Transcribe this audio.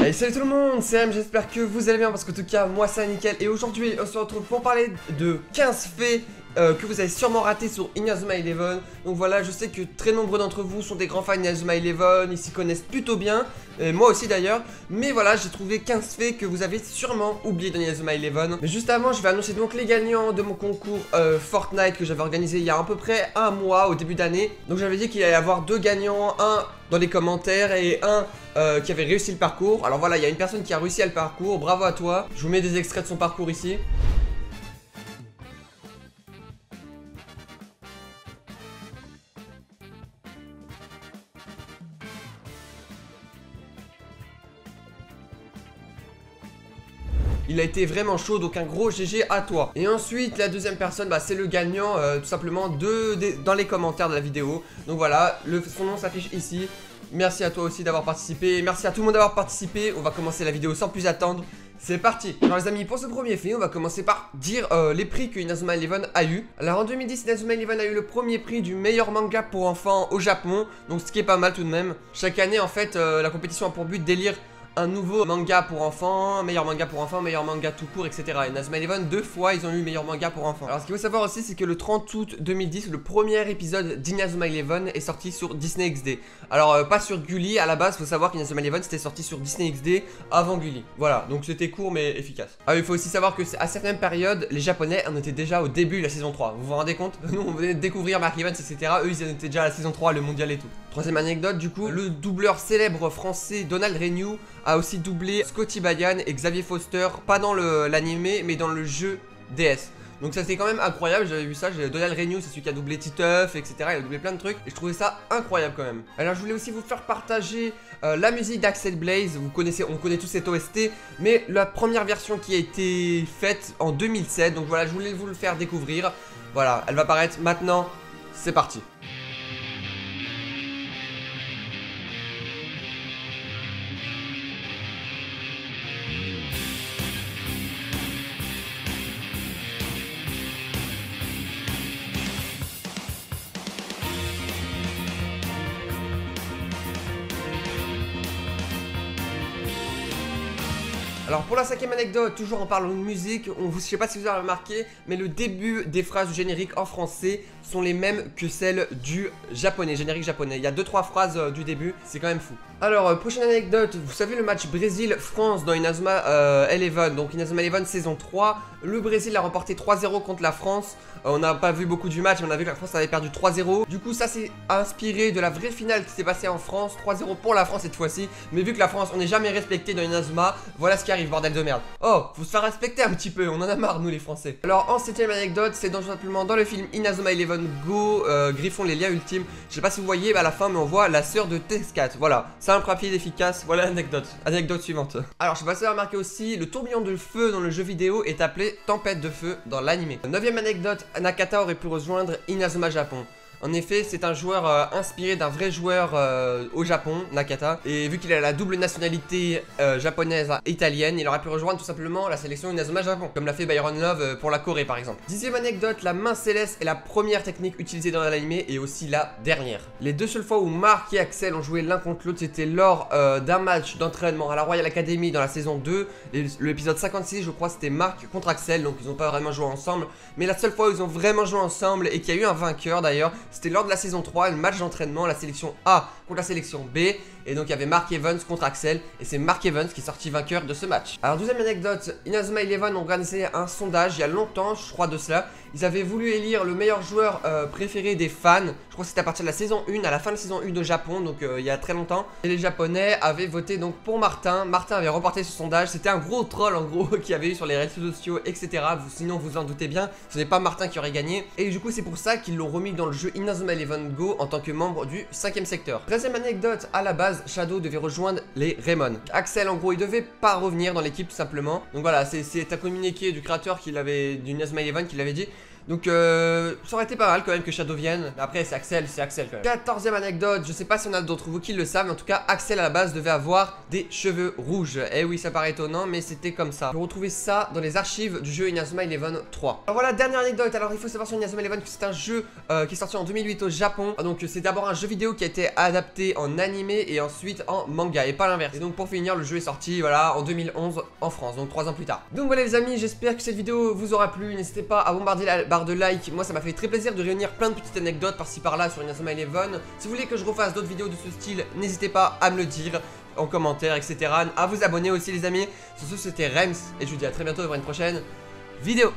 Hey, salut tout le monde, c'est M, j'espère que vous allez bien parce qu'en tout cas moi ça nickel. Et aujourd'hui on se retrouve pour parler de 15 faits que vous avez sûrement raté sur Inazuma Eleven. Donc voilà, je sais que très nombreux d'entre vous sont des grands fans d'Inazuma Eleven, ils s'y connaissent plutôt bien, moi aussi d'ailleurs. Mais voilà, j'ai trouvé 15 faits que vous avez sûrement oubliés dans Inazuma Eleven. Mais juste avant, je vais annoncer donc les gagnants de mon concours Fortnite que j'avais organisé il y a à peu près un mois au début d'année. Donc j'avais dit qu'il allait y avoir deux gagnants, un dans les commentaires et un qui avait réussi le parcours. Alors voilà, il y a une personne qui a réussi à le parcours, bravo à toi. Je vous mets des extraits de son parcours ici. Il a été vraiment chaud, donc un gros GG à toi. Et ensuite, la deuxième personne, bah, c'est le gagnant, tout simplement, dans les commentaires de la vidéo. Donc voilà, son nom s'affiche ici. Merci à toi aussi d'avoir participé. Merci à tout le monde d'avoir participé. On va commencer la vidéo sans plus attendre. C'est parti. Alors les amis, pour ce premier fait, on va commencer par dire les prix que Inazuma Eleven a eu. Alors en 2010, Inazuma Eleven a eu le premier prix du meilleur manga pour enfants au Japon. Donc ce qui est pas mal tout de même. Chaque année, en fait, la compétition a pour but d'élire un nouveau manga pour enfants, meilleur manga tout court, etc. Et Inazuma Eleven, 2 fois, ils ont eu meilleur manga pour enfants. Alors, ce qu'il faut savoir aussi, c'est que le 30 août 2010, le premier épisode d'Inazuma Eleven est sorti sur Disney XD. Alors, pas sur Gulli, à la base, faut savoir qu'Inazuma Eleven, c'était sorti sur Disney XD avant Gulli. Voilà, donc c'était court, mais efficace. Ah, il faut aussi savoir que à certaines périodes, les Japonais en étaient déjà au début de la saison 3. Vous vous rendez compte? Nous, on venait de découvrir Mark Evans, etc. Eux, ils étaient déjà à la saison 3, le mondial et tout. Troisième anecdote, du coup, le doubleur célèbre français Donald Renew a aussi doublé Scotty Bayan et Xavier Foster, pas dans l'animé, mais dans le jeu DS. Donc ça c'est quand même incroyable, j'avais vu ça, Donald Renew c'est celui qui a doublé Titeuf, etc. Il a doublé plein de trucs et je trouvais ça incroyable quand même. Alors je voulais aussi vous faire partager la musique d'Axel Blaze, on connaît tous cette OST, mais la première version qui a été faite en 2007, donc voilà, je voulais vous le faire découvrir. Voilà, elle va apparaître maintenant, c'est parti. Alors pour la cinquième anecdote, toujours en parlant de musique, je sais pas si vous avez remarqué, mais le début des phrases du générique en français sont les mêmes que celles du japonais, générique japonais. Il y a 2-3 phrases du début, c'est quand même fou. Alors prochaine anecdote, vous savez le match Brésil-France dans Inazuma Eleven, donc Inazuma Eleven saison 3, le Brésil a remporté 3-0 contre la France. On n'a pas vu beaucoup du match, mais on a vu que la France avait perdu 3-0. Du coup ça s'est inspiré de la vraie finale qui s'est passée en France, 3-0 pour la France cette fois-ci. Mais vu que la France on n'est jamais respecté dans Inazuma, voilà ce qui arrive, bordel de merde. Oh, faut se faire respecter un petit peu, on en a marre nous les Français. Alors en septième anecdote, c'est tout simplement dans le film Inazuma Eleven Go, Griffon les liens ultimes. Je sais pas si vous voyez à la fin, mais on voit la sœur de Tescat. Voilà, simple, rapide, efficace. Voilà l'anecdote. Anecdote suivante. Alors je sais pas si vous avez remarqué aussi, le tourbillon de feu dans le jeu vidéo est appelé tempête de feu dans l'anime. Neuvième anecdote, Nakata aurait pu rejoindre Inazuma Japon. En effet, c'est un joueur inspiré d'un vrai joueur au Japon, Nakata. Et vu qu'il a la double nationalité japonaise et italienne, il aurait pu rejoindre tout simplement la sélection Inazuma Japon, comme l'a fait Byron Love pour la Corée par exemple. Dixième anecdote, la main céleste est la première technique utilisée dans l'anime et aussi la dernière. Les deux seules fois où Mark et Axel ont joué l'un contre l'autre, c'était lors d'un match d'entraînement à la Royal Academy dans la saison 2. L'épisode 56, je crois, c'était Mark contre Axel, donc ils n'ont pas vraiment joué ensemble. Mais la seule fois où ils ont vraiment joué ensemble et qu'il y a eu un vainqueur d'ailleurs, c'était lors de la saison 3, le match d'entraînement, la sélection A contre la sélection B. Et donc il y avait Mark Evans contre Axel. Et c'est Mark Evans qui est sorti vainqueur de ce match. Alors deuxième anecdote, Inazuma Eleven ont organisé un sondage il y a longtemps, je crois de cela. Ils avaient voulu élire le meilleur joueur préféré des fans. Je crois que c'était à partir de la saison 1, à la fin de la saison 1 au Japon, donc il y a très longtemps. Et les Japonais avaient voté donc pour Martin. Martin avait remporté ce sondage. C'était un gros troll en gros qu'il y avait eu sur les réseaux sociaux, etc. Sinon vous en doutez bien, ce n'est pas Martin qui aurait gagné. Et du coup c'est pour ça qu'ils l'ont remis dans le jeu Inazuma Eleven Go en tant que membre du 5ème secteur. 13ème anecdote, à la base Shadow devait rejoindre les Raymond. Axel en gros il devait pas revenir dans l'équipe tout simplement. Donc voilà, c'est un communiqué du créateur du Inazuma Eleven qui l'avait dit. Donc ça aurait été pas mal quand même que Shadow vienne. Après c'est Axel quand même. 14e anecdote, je sais pas si on a d'entre vous qui le savent, mais en tout cas Axel à la base devait avoir des cheveux rouges. Eh oui, ça paraît étonnant, mais c'était comme ça. Vous retrouvez ça dans les archives du jeu Inazuma Eleven 3. Alors voilà, dernière anecdote. Alors il faut savoir sur Inazuma Eleven que c'est un jeu qui est sorti en 2008 au Japon. Donc c'est d'abord un jeu vidéo qui a été adapté en animé et ensuite en manga et pas l'inverse. Et donc pour finir, le jeu est sorti voilà en 2011 en France, donc 3 ans plus tard. Donc voilà les amis, j'espère que cette vidéo vous aura plu. N'hésitez pas à bombarder la barre de like. Moi ça m'a fait très plaisir de réunir plein de petites anecdotes par-ci par-là sur Inazuma Eleven. Si vous voulez que je refasse d'autres vidéos de ce style, n'hésitez pas à me le dire en commentaire, etc. À vous abonner aussi les amis. Sur ce, c'était Rems et je vous dis à très bientôt pour une prochaine vidéo.